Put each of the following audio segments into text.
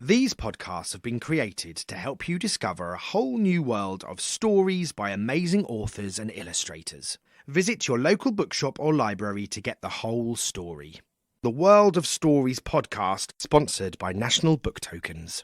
These podcasts have been created to help you discover a whole new world of stories by amazing authors and illustrators. Visit your local bookshop or library to get the whole story. The World of Stories podcast, sponsored by National Book Tokens.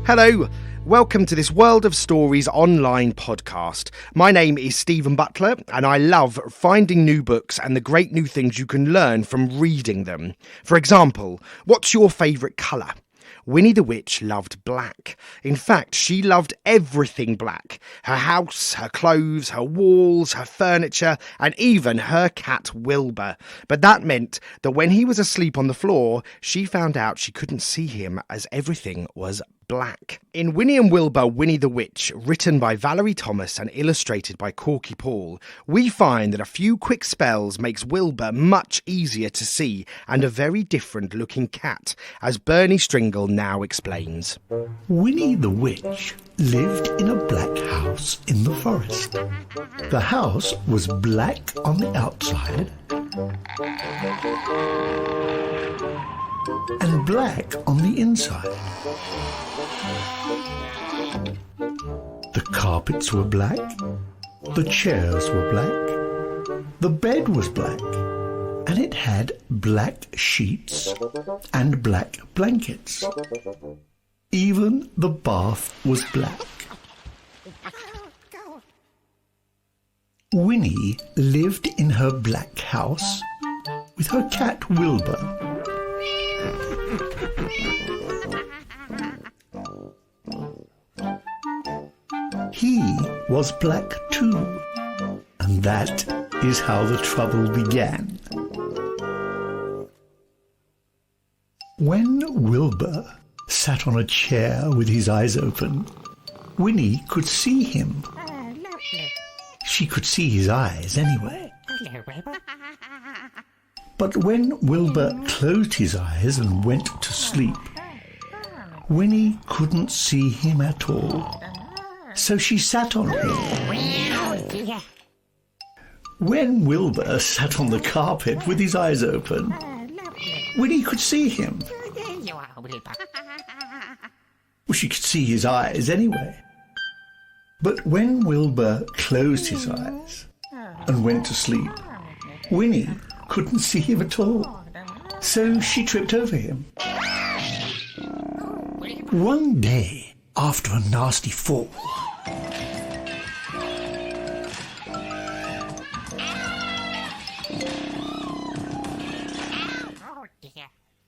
Hello, welcome to this World of Stories online podcast. My name is Stephen Butler and I love finding new books and the great new things you can learn from reading them. For example, what's your favourite colour? Winnie the Witch loved black. In fact, she loved everything black. Her house, her clothes, her walls, her furniture, and even her cat Wilbur. But that meant that when he was asleep on the floor, she found out she couldn't see him as everything was black. In Winnie and Wilbur, Winnie the Witch, written by Valerie Thomas and illustrated by Korky, we find that a few quick spells makes Wilbur much easier to see and a very different looking cat, as Berny Stringle now explains. Winnie the Witch lived in a black house in the forest. The house was black on the outside and black on the inside. The carpets were black, the chairs were black, the bed was black, and it had black sheets and black blankets. Even the bath was black. Winnie lived in her black house with her cat Wilbur. He was black too, and that is how the trouble began. When Wilbur sat on a chair with his eyes open, Winnie could see him. She could see his eyes anyway. But when Wilbur closed his eyes and went to sleep, Winnie couldn't see him at all. So she sat on him. When Wilbur sat on the carpet with his eyes open, Winnie could see him. Well, she could see his eyes anyway. But when Wilbur closed his eyes and went to sleep, Winnie couldn't see him at all. So she tripped over him. One day, after a nasty fall,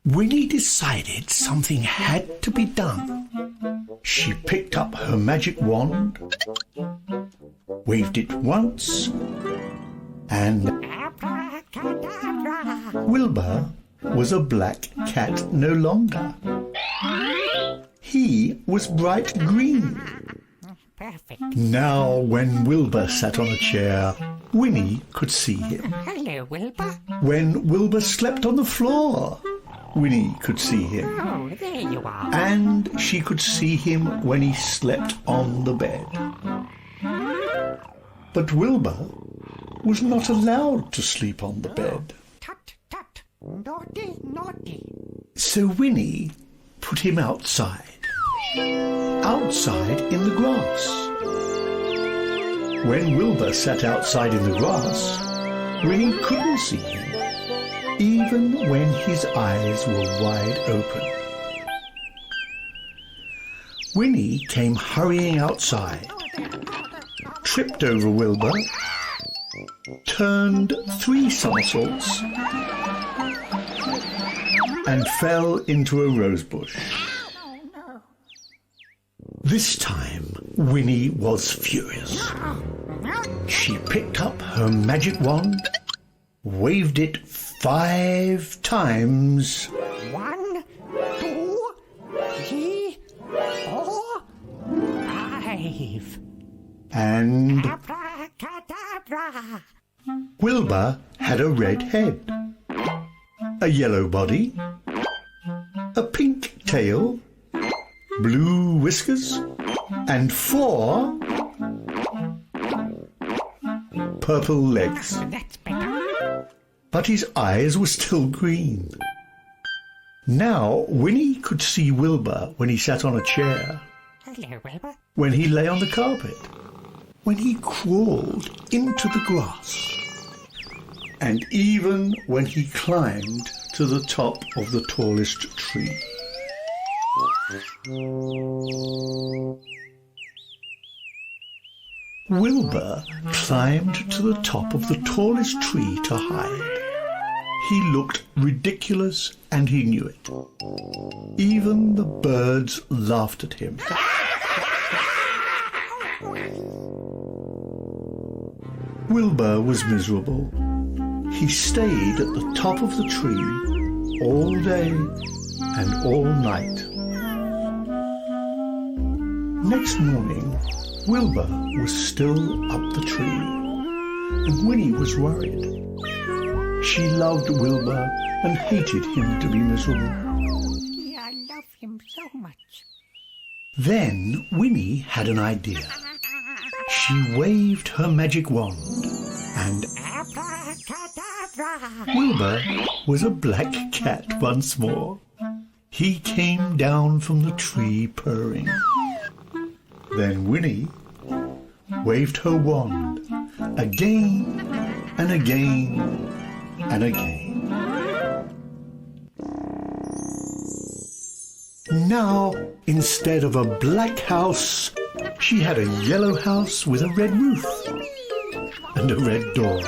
Winnie decided something had to be done. She picked up her magic wand, waved it once, and Wilbur was a black cat no longer. He was bright green. Perfect. Now, when Wilbur sat on a chair, Winnie could see him. Hello, Wilbur. When Wilbur slept on the floor, Winnie could see him. Oh, there you are. And she could see him when he slept on the bed. But Wilbur was not allowed to sleep on the bed. Tut, tut. Naughty, naughty. So Winnie put him outside. Outside in the grass. When Wilbur sat outside in the grass, Winnie couldn't see him, even when his eyes were wide open. Winnie came hurrying outside, tripped over Wilbur, turned 3 somersaults, and fell into a rose bush. This time, Winnie was furious. She picked up her magic wand, waved it 5 times. 1, 2, 3, 4, 5. And Abracadabra. Wilbur had a red head, a yellow body, a pink pink tail, blue whiskers, and 4 purple legs. That's better. But his eyes were still green. Now Winnie could see Wilbur when he sat on a chair, Hello, Wilbur. when he lay on the carpet, when he crawled into the grass, and even when he climbed to the top of the tallest tree. Wilbur climbed to the top of the tallest tree to hide. He looked ridiculous and he knew it. Even the birds laughed at him. Wilbur was miserable. He stayed at the top of the tree all day and all night. Next morning, Wilbur was still up the tree, and Winnie was worried. She loved Wilbur and hated him to be miserable. Yeah, I love him so much. Then Winnie had an idea. She waved her magic wand, and Abracadabra. Wilbur was a black cat once more. He came down from the tree purring. Then Winnie waved her wand again and again and again. Now, instead of a black house, she had a yellow house with a red roof and a red door.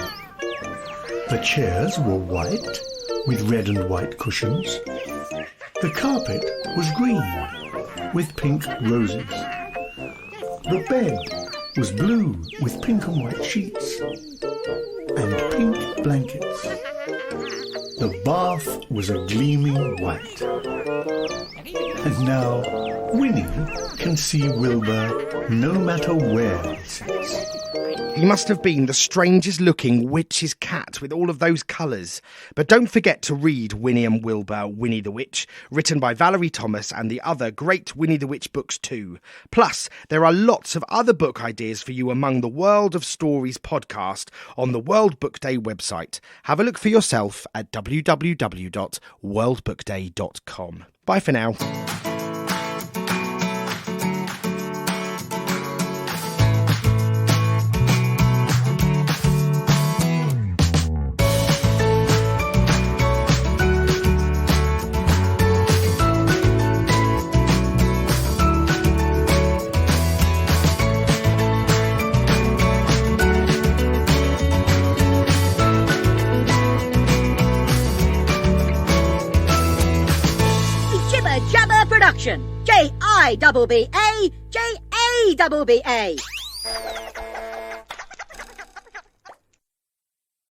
The chairs were white with red and white cushions. The carpet was green with pink roses. The bed was blue with pink and white sheets and pink blankets. The bath was a gleaming white. And now Winnie can see Wilbur no matter where he sits. He must have been the strangest looking witch's cat with all of those colours. But don't forget to read Winnie and Wilbur, Winnie the Witch, written by Valerie Thomas, and the other great Winnie the Witch books too. Plus, there are lots of other book ideas for you among the World of Stories podcast on the World Book Day website. Have a look for yourself at www.worldbookday.com. Bye for now. Production. Jibba Jabba, J-I-B-B-A.